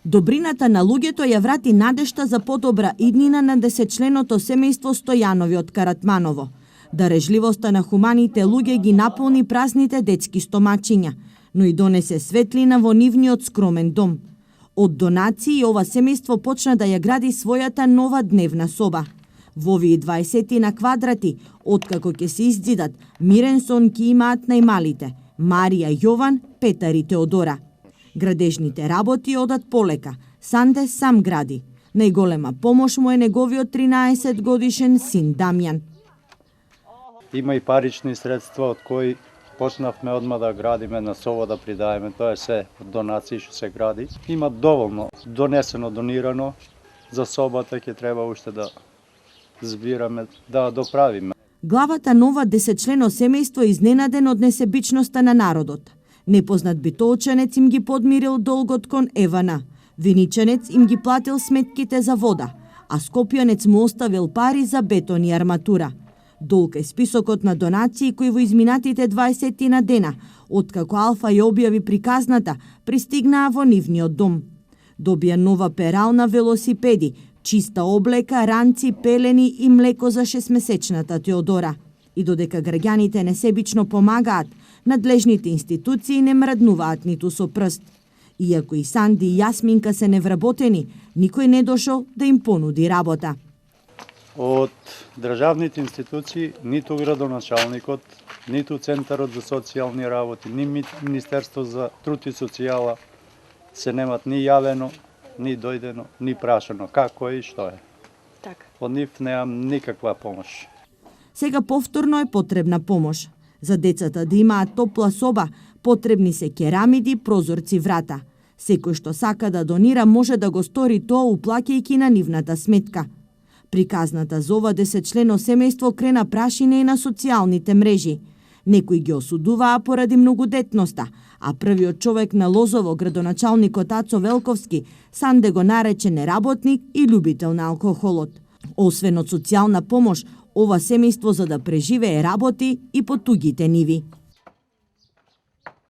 Добрината на луѓето ја врати надежта за подобра иднина на 10-членото семејство Стојанови од Каратманово. Дарежливоста на хуманите луѓе ги наполни празните детски стомачиња, но и донесе светлина во нивниот скромен дом. Од донации ова семејство почна да ја гради својата нова дневна соба. Во овие 20 на квадрати, откако ќе се иззидат, мирен сон ќе имаат најмалите – Марија, Јован, Петар и Теодора. Градежните работи одат полека. Санде сам гради. Најголема помош му е неговиот 13 годишен син Дамјан. Има и парични средства од кои почнавме одма да градиме, на сово да придаеме. Тоа е се од донации што се гради. Има доволно донесено, донирано. За собата ќе треба уште да збираме, да доправиме. Главата нова 10-члено семејство е изненаден од несебичноста на народот. Непознат битолчанец им ги подмирил долгот кон Евана. Виничанец им ги платил сметките за вода, а скопјанец му оставил пари за бетон и арматура. Долг е списокот на донации кои во изминатите 20 на дена, откако Алфа ја објави приказната, пристигнаа во нивниот дом. Добија нова перална, велосипеди, чиста облека, ранци, пелени и млеко за 6-месечната Теодора. И додека граѓаните несебично помагаат, надлежните институции не мрднуваат ниту со прст. Иако и Санди и Јасминка се невработени, никој не дошол да им понуди работа. Од државните институции, ниту градоначалникот, ниту Центарот за социјални работи, ни Министерство за труд и социјала се немат ни јавено, ни дојдено, ни прашано како е и што е. Така. Од нив немам никаква помош. Сега повторно е потребна помош. За децата да имаат топла соба, потребни се керамиди, прозорци, врата. Секој што сака да донира може да го стори тоа уплаќајќи на нивната сметка. Приказната за ова 10-члено семејство крена прашине и на социјалните мрежи. Некои ги осудуваа поради многудетноста, а првиот човек на Лозово, градоначалникот Ацо Велковски, Санде го нарече неработник и љубител на алкохолот. Освен од социјална помош, ова семејство за да преживее работи и по тугите ниви.